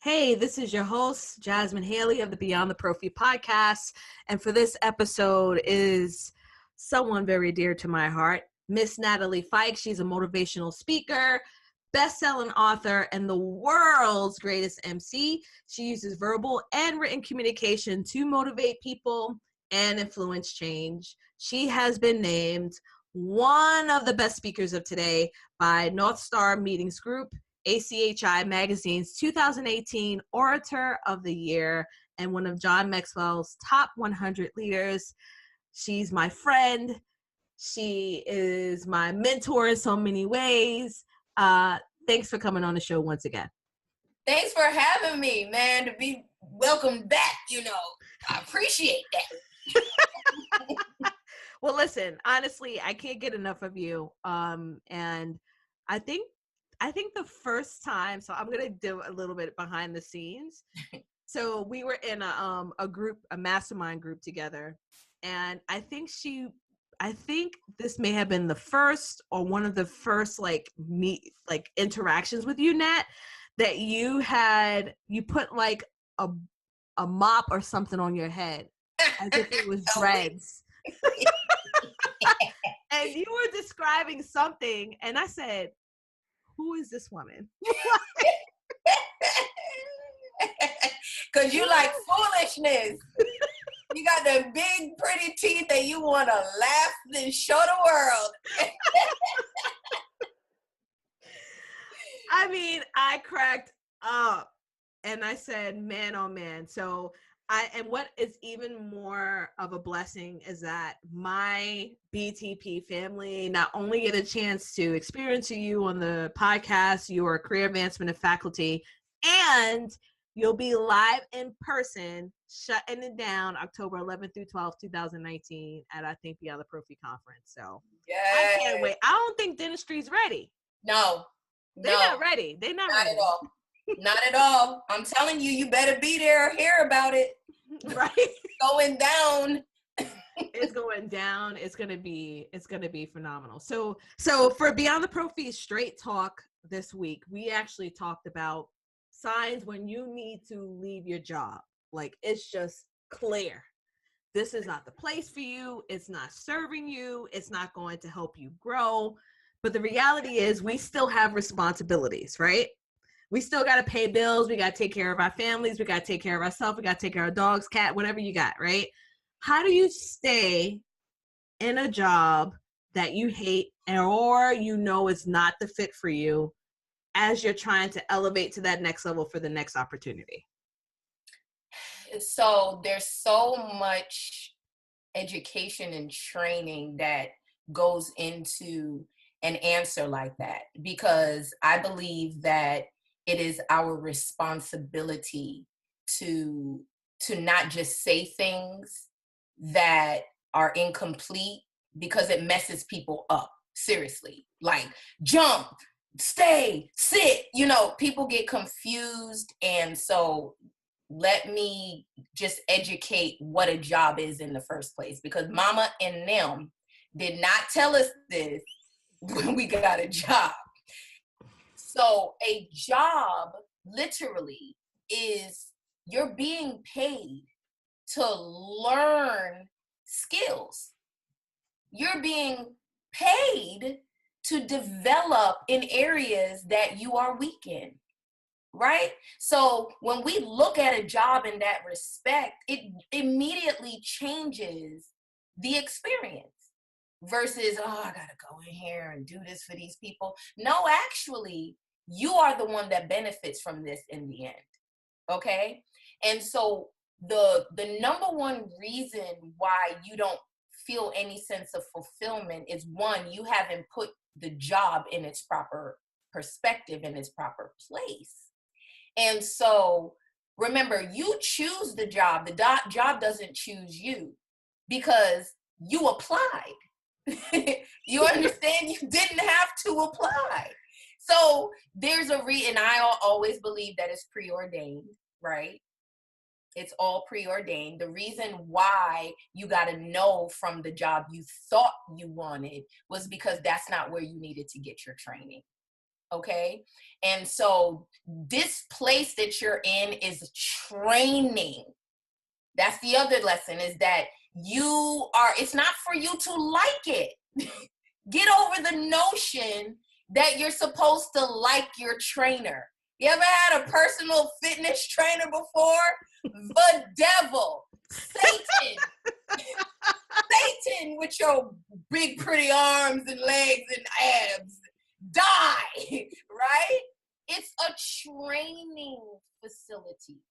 Hey, this is your host, Jasmine Haley of the Beyond the Prophy podcast. And for this episode is someone very dear to my heart, Miss Natalie Fikes. She's a motivational speaker, best-selling author, and the world's greatest Emcee. She uses verbal and written communication to motivate people and influence change. She has been named one of the best speakers of today by North Star Meetings Group, ACHI Magazine's 2018 Orator of the Year, and one of John Maxwell's top 100 leaders. She's my friend. She is my mentor in so many ways. Thanks for coming on the show once again. Thanks for having me, man, to be welcomed back, I appreciate that. Well, listen, honestly, I can't get enough of you. And I think the first time, so I'm going to do a little bit behind the scenes. So we were in a group, a mastermind group together. And I think this may have been the first or one of the first interactions with you, Nat, that you put like a mop or something on your head as if it was dreads. And you were describing something, and I said, who is this woman? Because you like foolishness. You got the big, pretty teeth that you want to laugh and show the world. I mean, I cracked up, and I said, man, oh man. And what is even more of a blessing is that my BTP family not only get a chance to experience you on the podcast, your career advancement and faculty, and you'll be live in person, shutting it down October 11th through 12th, 2019 at, I think, Beyond the Prophy conference. So yes. I can't wait. I don't think dentistry's ready. No. They're not ready. They're not ready. At all. Not at all. I'm telling you, you better be there or hear about it. Right. Going down. It's going down. It's gonna be phenomenal. So for Beyond the Prophy Straight Talk this week, we actually talked about signs when you need to leave your job. Like, it's just clear. This is not the place for you. It's not serving you. It's not going to help you grow. But the reality is we still have responsibilities, right? We still got to pay bills. We got to take care of our families. We got to take care of ourselves. We got to take care of our dogs, cat, whatever you got, right? How do you stay in a job that you hate or it's not the fit for you as you're trying to elevate to that next level for the next opportunity? So there's so much education and training that goes into an answer like that, because I believe that it is our responsibility to not just say things that are incomplete, because it messes people up. Seriously, like jump, stay, sit, people get confused. And so let me just educate what a job is in the first place, because mama and them did not tell us this when we got a job. So a job literally is you're being paid to learn skills. You're being paid to develop in areas that you are weak in, right? So when we look at a job in that respect, it immediately changes the experience. Versus, I gotta go in here and do this for these people. No, actually, you are the one that benefits from this in the end, okay? And so the number one reason why you don't feel any sense of fulfillment is, one, you haven't put the job in its proper perspective, in its proper place. And so remember, you choose the job. The job doesn't choose you, because you applied. You understand? You didn't have to apply. So there's a reason. I always believe that it's preordained, right? It's all preordained. The reason why you got to know from the job you thought you wanted was because that's not where you needed to get your training. Okay. And so this place that you're in is training. That's the other lesson, is that it's not for you to like it. Get over the notion that you're supposed to like your trainer. You ever had a personal fitness trainer before? The devil, Satan, Satan with your big pretty arms and legs and abs, die, right? It's a training facility,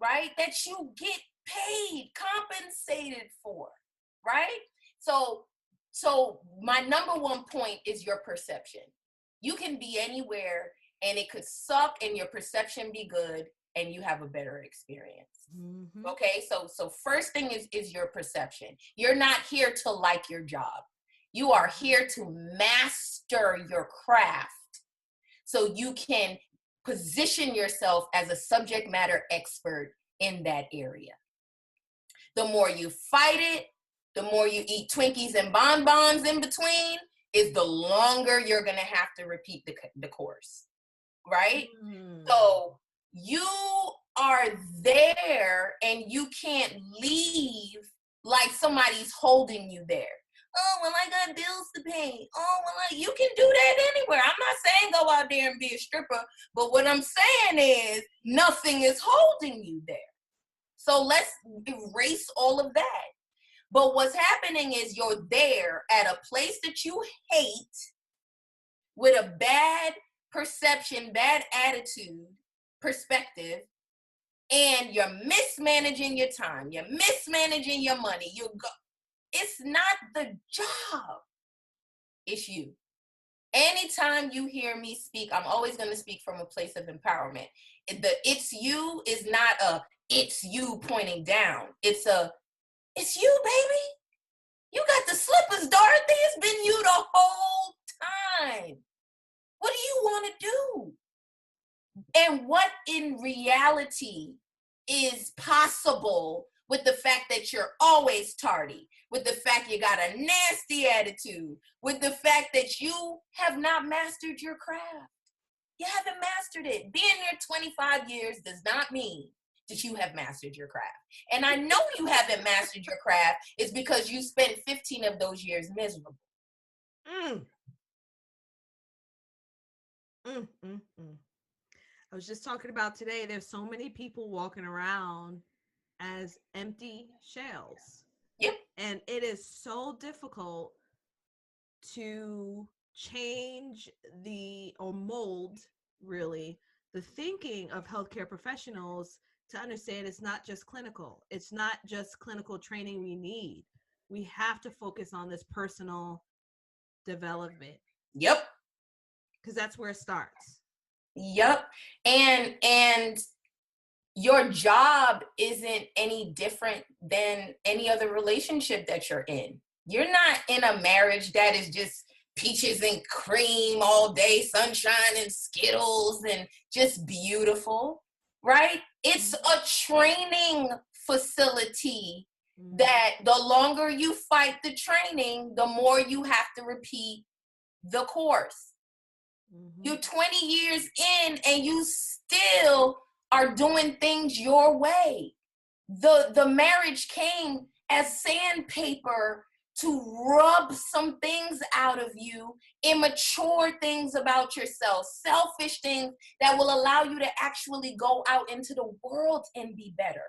right? That you get paid, compensated for, right? So my number one point is your perception. You can be anywhere and it could suck and your perception be good and you have a better experience. Mm-hmm. Okay, so first thing is your perception. You're not here to like your job. You are here to master your craft so you can position yourself as a subject matter expert in that area. The more you fight it, the more you eat Twinkies and bonbons in between, is the longer you're going to have to repeat the course, right? So you are there and you can't leave like somebody's holding you there. Oh, well, I got bills to pay. Oh, well, you can do that anywhere. I'm not saying go out there and be a stripper, but what I'm saying is nothing is holding you there. So let's erase all of that. But what's happening is you're there at a place that you hate with a bad perception, bad attitude, perspective, and you're mismanaging your time. You're mismanaging your money. It's not the job. It's you. Anytime you hear me speak, I'm always going to speak from a place of empowerment. It's you is not it's you pointing down. It's you, baby. You got the slippers, Dorothy. It's been you the whole time. What do you want to do? And what in reality is possible with the fact that you're always tardy, with the fact you got a nasty attitude, with the fact that you have not mastered your craft. You haven't mastered it. Being there 25 years does not mean that you have mastered your craft. And I know you haven't mastered your craft is because you spent 15 of those years miserable. I was just talking about today, there's so many people walking around as empty shells. Yep. And it is so difficult to change or mold, really, the thinking of healthcare professionals to understand it's not just clinical. It's not just clinical training we need. We have to focus on this personal development. Yep. Because that's where it starts. Yep. And your job isn't any different than any other relationship that you're in. You're not in a marriage that is just peaches and cream all day, sunshine and Skittles and just beautiful, right? It's a training facility that the longer you fight the training, the more you have to repeat the course. You're 20 years in and you still are doing things your way. The marriage came as sandpaper to rub some things out of you, immature things about yourself, selfish things that will allow you to actually go out into the world and be better.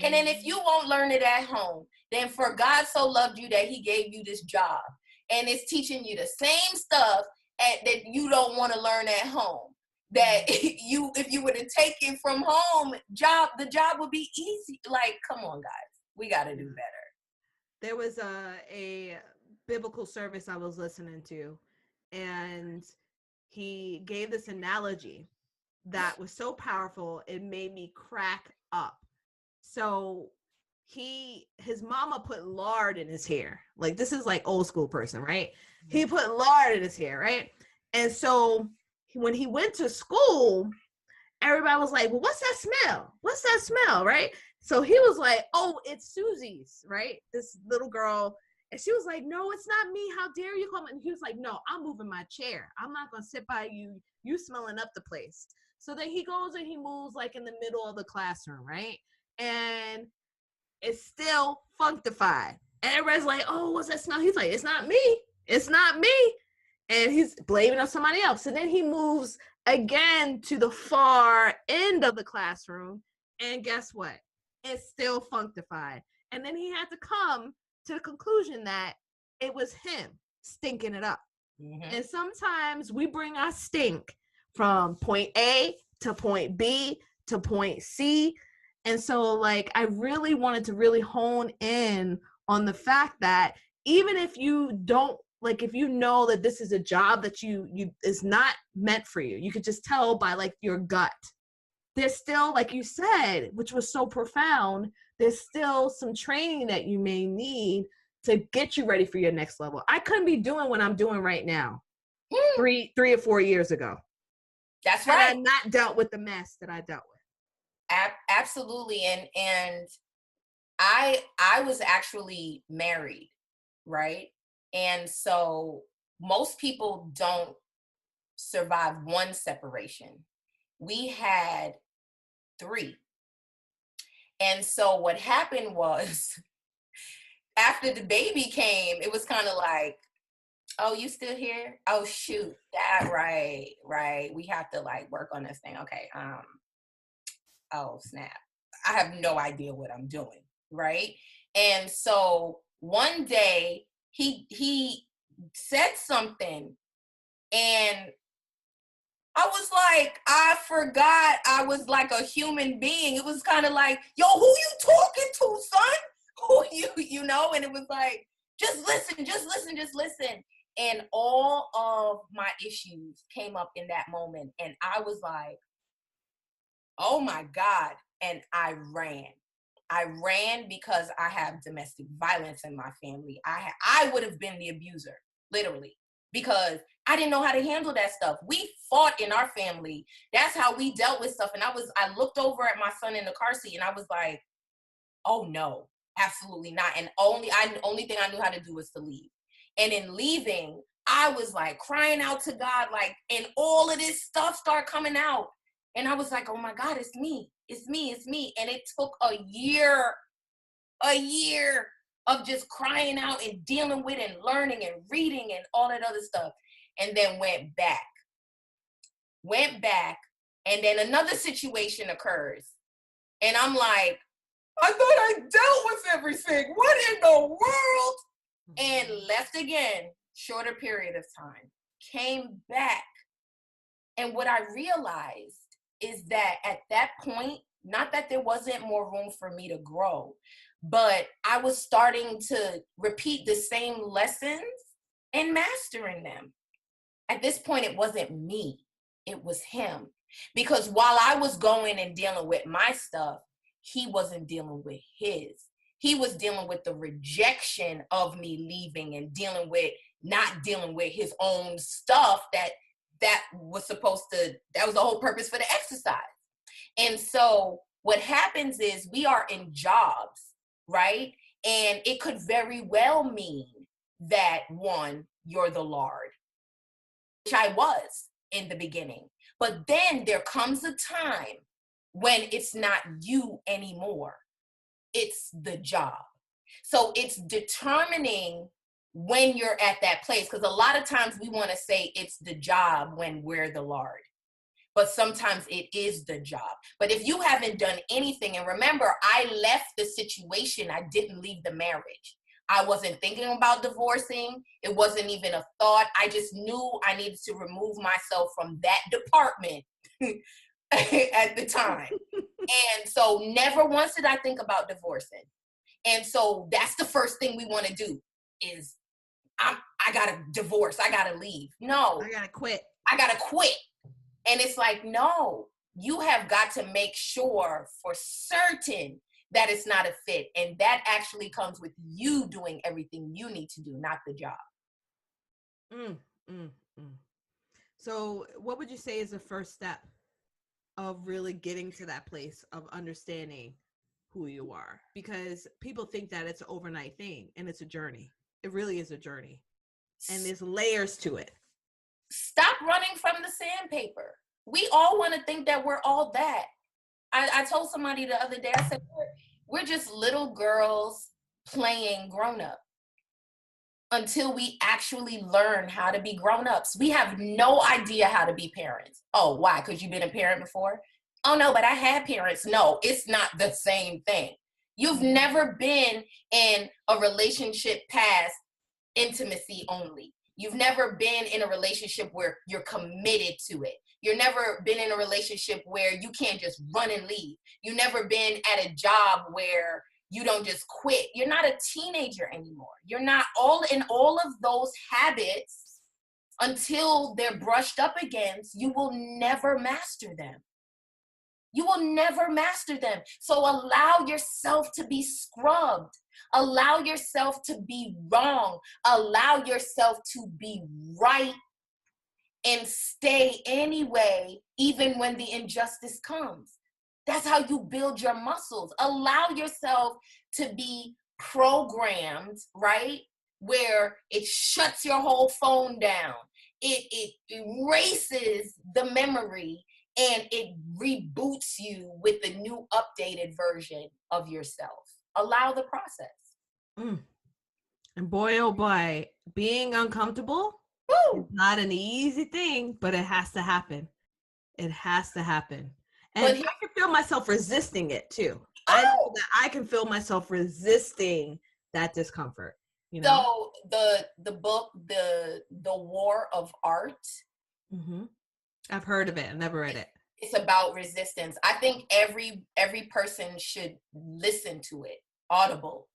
And then if you won't learn it at home, then for God so loved you that he gave you this job and it's teaching you the same stuff that you don't want to learn at home. That if you were to take it from home, the job would be easy. Like, come on, guys, we got to do better. There was a biblical service I was listening to, and he gave this analogy that was so powerful, it made me crack up. So his mama put lard in his hair. Like, this is like old school person, right? He put lard in his hair, right? And so when he went to school, everybody was like, well, what's that smell? What's that smell, right? So he was like, oh, it's Susie's, right? This little girl And she was like, no, it's not me. How dare you come? And he was like, no, I'm moving my chair. I'm not going to sit by you. You smelling up the place. So then he goes and he moves like in the middle of the classroom, right? And it's still functified. And everybody's like, oh, what's that smell? He's like, it's not me. It's not me. And he's blaming on somebody else. And then he moves again to the far end of the classroom. And guess what? It's still functified. And then he had to come to the conclusion that it was him stinking it up. Mm-hmm. And sometimes we bring our stink from point A to point B to point C. And so, like, I really wanted to really hone in on the fact that even if you don't, like, if you know that this is a job that you is not meant for you, you could just tell by, like, your gut. There's still, like you said, which was so profound, there's still some training that you may need to get you ready for your next level. I couldn't be doing what I'm doing right now 3 or 4 years ago. That's right. Had I not dealt with the mess that I dealt with. Absolutely. And I was actually married, right? And so most people don't survive one separation. We had 3. And so what happened was after the baby came, it was kind of like, oh, you still here? Oh, shoot. That right. We have to like work on this thing. Okay. Oh, snap. I have no idea what I'm doing. Right. And so one day he said something and I was like, I forgot I was like a human being. It was kind of like, yo, who you talking to, son? Who you know? And it was like, just listen. And all of my issues came up in that moment. And I was like, oh my God. And I ran. I ran because I have domestic violence in my family. I would have been the abuser, literally, because I didn't know how to handle that stuff. We fought in our family. That's how we dealt with stuff. And I looked over at my son in the car seat and I was like, oh no, absolutely not. And only thing I knew how to do was to leave. And in leaving, I was like crying out to God, like, and all of this stuff started coming out. And I was like, oh my God, it's me. It's me. And it took a year of just crying out and dealing with and learning and reading and all that other stuff. And then went back. And then another situation occurs. And I'm like, I thought I dealt with everything. What in the world? And left again, shorter period of time. Came back. And what I realized is that at that point, not that there wasn't more room for me to grow, but I was starting to repeat the same lessons and mastering them. At this point, it wasn't me, it was him. Because while I was going and dealing with my stuff, he wasn't dealing with his. He was dealing with the rejection of me leaving and not dealing with his own stuff that was that was the whole purpose for the exercise. And so what happens is we are in jobs, right? And it could very well mean that, one, you're the Lord, which I was in the beginning. But then there comes a time when it's not you anymore. It's the job. So it's determining when you're at that place. Because a lot of times we want to say it's the job when we're the Lord. But sometimes it is the job. But if you haven't done anything, and remember, I left the situation, I didn't leave the marriage. I wasn't thinking about divorcing. It wasn't even a thought. I just knew I needed to remove myself from that department at the time. And so never once did I think about divorcing. And so that's the first thing we want to do is I got to divorce. I got to leave. No. I got to quit. And it's like, no, you have got to make sure for certain that it's not a fit. And that actually comes with you doing everything you need to do, not the job. So what would you say is the first step of really getting to that place of understanding who you are? Because people think that it's an overnight thing and it's a journey. It really is a journey. And there's layers to it. Stop running from the sandpaper. We all want to think that we're all that. I told somebody the other day, I said, we're just little girls playing grown up until we actually learn how to be grown-ups. We have no idea how to be parents. Oh, why? Because you've been a parent before? Oh, no, but I had parents. No, it's not the same thing. You've never been in a relationship past intimacy only. You've never been in a relationship where you're committed to it. You've never been in a relationship where you can't just run and leave. You've never been at a job where you don't just quit. You're not a teenager anymore. You're not all in all of those habits until they're brushed up against. You will never master them. You will never master them. So allow yourself to be scrubbed. Allow yourself to be wrong. Allow yourself to be right and stay anyway, even when the injustice comes. That's how you build your muscles. Allow yourself to be programmed, right? Where it shuts your whole phone down. It erases the memory and it reboots you with the new updated version of yourself. Allow the process. And boy, oh boy, being uncomfortable is not an easy thing, but it has to happen. It has to happen. And I can feel myself resisting it too. I know that I can feel myself resisting that discomfort. You know? So the book, the War of Art. Mm-hmm. I've heard of it. I've never read it. It's about resistance. I think every person should listen to it. Audible.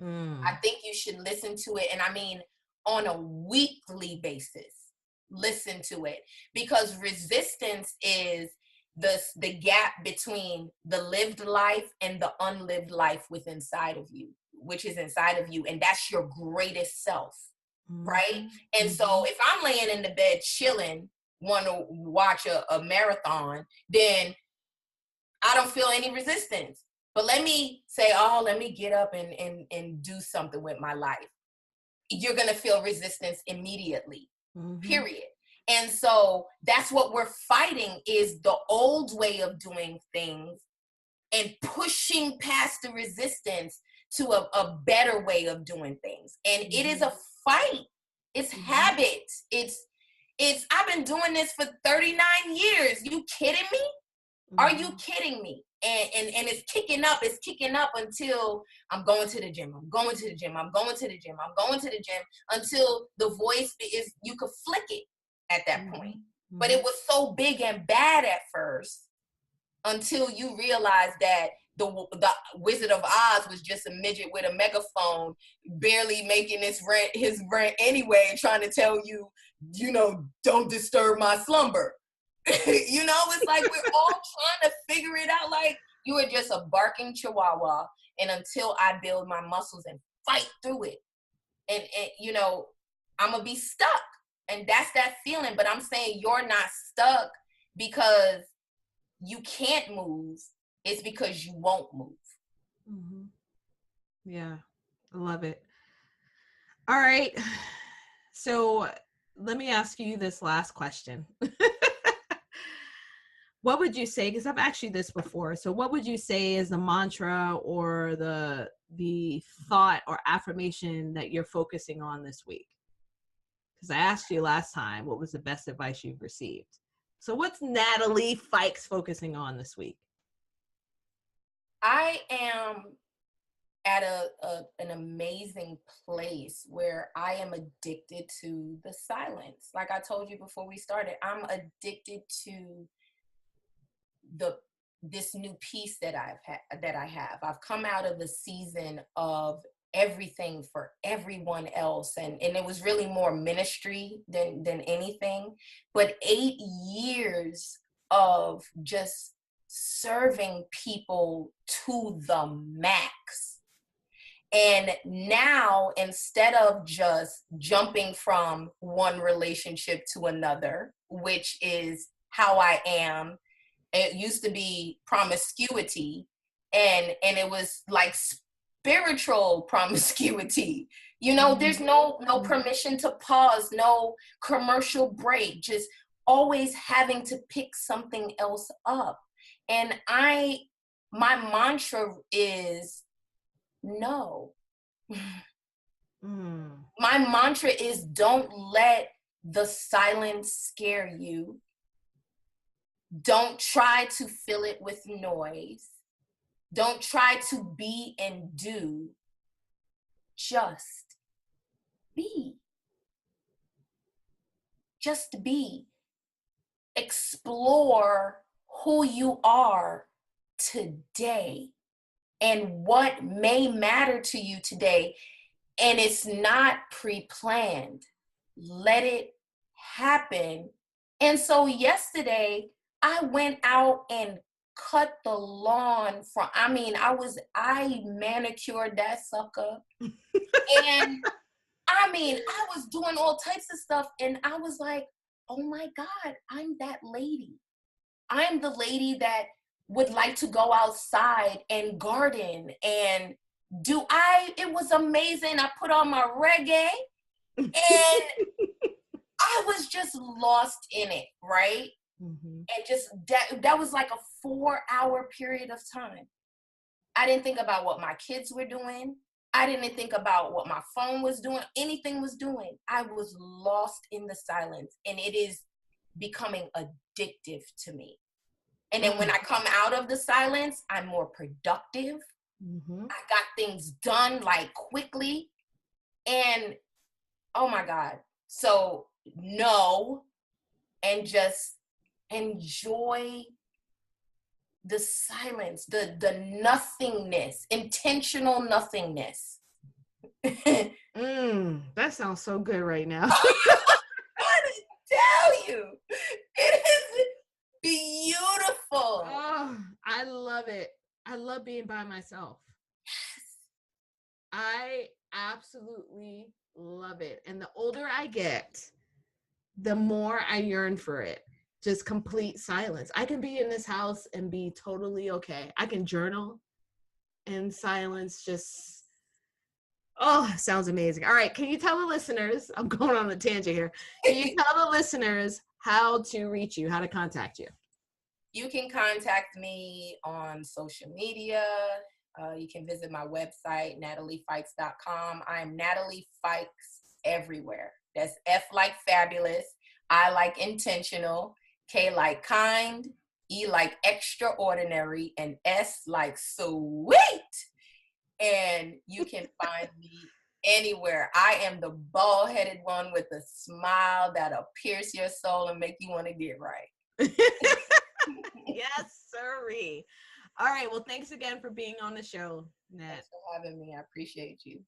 I think you should listen to it. And I mean, on a weekly basis, listen to it, because resistance is the gap between the lived life and the unlived life within inside of you, which is inside of you. And that's your greatest self, right? And so if I'm laying in the bed chilling, want to watch a marathon, then I don't feel any resistance. But let me say, let me get up and do something with my life. You're going to feel resistance immediately, period. And so that's what we're fighting, is the old way of doing things and pushing past the resistance to a better way of doing things. And it is a fight. It's habits. It's I've been doing this for 39 years. You kidding me? Are you kidding me? And it's kicking up until I'm going to the gym. I'm going to the gym. I'm going to the gym. I'm going to the gym until the voice is, you could flick it at that point. But it was so big and bad at first until you realize that the Wizard of Oz was just a midget with a megaphone, barely making his rent anyway, trying to tell you, don't disturb my slumber. It's like we're all trying to figure it out. Like, you are just a barking chihuahua. And until I build my muscles and fight through it, and I'm going to be stuck. And that's that feeling. But I'm saying you're not stuck because you can't move. It's because you won't move. Yeah, I love it. All right. So let me ask you this last question. What would you say, because I've asked you this before, so what would you say is the mantra or the thought or affirmation that you're focusing on this week? Because I asked you last time, what was the best advice you've received? So what's Natalie Fikes focusing on this week? I am at an amazing place where I am addicted to the silence. Like I told you before we started, I'm addicted to this new peace that I have. I've come out of the season of everything for everyone else, and it was really more ministry than anything. But 8 years of just serving people to the max. And now, instead of just jumping from one relationship to another, which is how I am, it used to be promiscuity, and it was like spiritual promiscuity. You know, there's no permission to pause, no commercial break, just always having to pick something else up. And my mantra is no. My mantra is don't let the silence scare you. Don't try to fill it with noise. Don't try to be and do. Just be. Just be. Explore who you are today and what may matter to you today. And it's not pre-planned. Let it happen. And so yesterday, I went out and cut the lawn I manicured that sucker. And I was doing all types of stuff. And I was like, oh my God, I'm that lady. I'm the lady that would like to go outside and garden and it was amazing. I put on my reggae and I was just lost in it, right? And just that was like a 4-hour period of time. I didn't think about what my kids were doing. I didn't think about what my phone was doing, anything was doing. I was lost in the silence, and it is becoming addictive to me. And then when I come out of the silence, I'm more productive. I got things done like quickly. And oh my God. So no, and just enjoy the silence, the nothingness, intentional nothingness. That sounds so good right now. I tell you, it is beautiful. Oh, I love it. I love being by myself. I absolutely love it. And the older I get, the more I yearn for it. Just complete silence. I can be in this house and be totally okay. I can journal in silence. Just, sounds amazing. All right. Can you tell the listeners, I'm going on a tangent here. Can you tell the listeners how to reach you, how to contact you? You can contact me on social media. You can visit my website, nataliefikes.com. I'm Natalie Fikes everywhere. That's F like fabulous, I like intentional, K like kind, E like extraordinary, and S like sweet. And you can find me anywhere. I am the bald-headed one with a smile that'll pierce your soul and make you want to get right. Yes, sirree. All right. Well, thanks again for being on the show, Nat. Thanks for having me. I appreciate you.